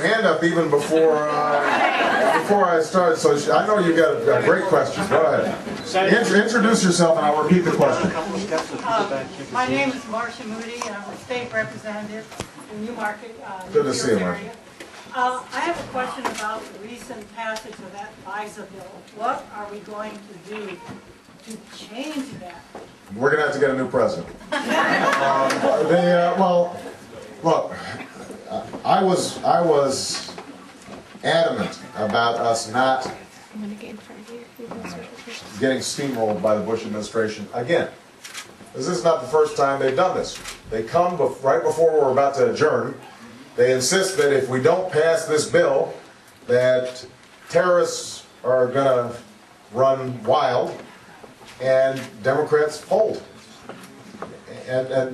hand up even before I start, so I know you got a great question. Go ahead. Introduce yourself and I'll repeat the question. My name is Marcia Moody, and I'm a state representative in Newmarket. Good to see you, Marcia. I have a question about the recent passage of that FISA bill. What are we going to do to change that? We're going to have to get a new president. Well, look, I was adamant about us not getting steamrolled by the Bush administration again. This is not the first time they've done this. They come right before we're about to adjourn. They insist that if we don't pass this bill, that terrorists are going to run wild and Democrats fold. And I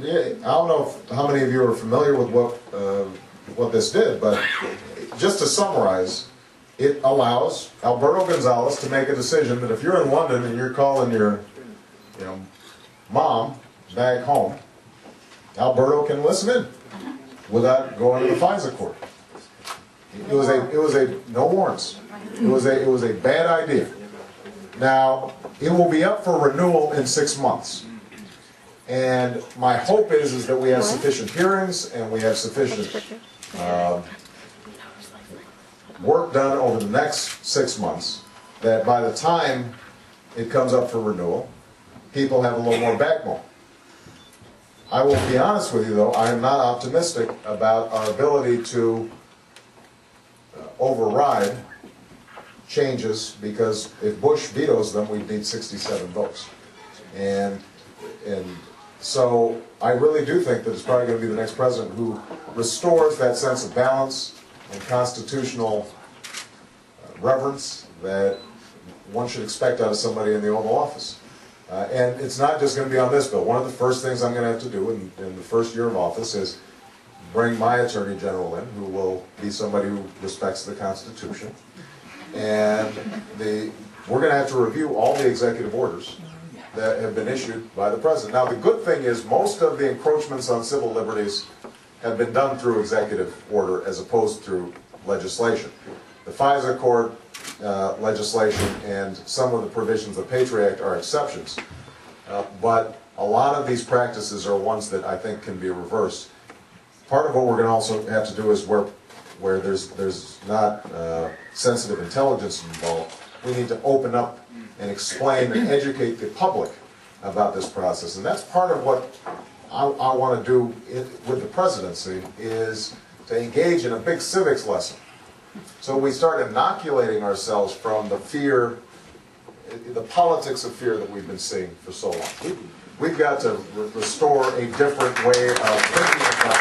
don't know how many of you are familiar with what this did, but just to summarize, it allows Alberto Gonzales to make a decision that if you're in London and you're calling your mom back home, Alberto can listen in without going to the FISA court. It was a no warrants. It was a bad idea. Now it will be up for renewal in 6 months, and my hope is that we have sufficient hearings and we have sufficient work done over the next 6 months that by the time it comes up for renewal, people have a little more backbone. I will be honest with you, though, I am not optimistic about our ability to override changes, because if Bush vetoes them, we'd need 67 votes. And so I really do think that it's probably going to be the next president who restores that sense of balance and constitutional reverence that one should expect out of somebody in the Oval Office. And it's not just going to be on this bill. One of the first things I'm going to have to do in the first year of office is bring my Attorney General in, who will be somebody who respects the Constitution. And we're going to have to review all the executive orders that have been issued by the President. Now, the good thing is most of the encroachments on civil liberties have been done through executive order as opposed to legislation. The FISA court legislation and some of the provisions of the Patriot Act are exceptions. But a lot of these practices are ones that I think can be reversed. Part of what we're going to also have to do is where there's not sensitive intelligence involved, we need to open up and explain and educate the public about this process. And that's part of what I want to do with the presidency, is to engage in a big civics lesson. So we start inoculating ourselves from the fear, the politics of fear that we've been seeing for so long. We've got to restore a different way of thinking about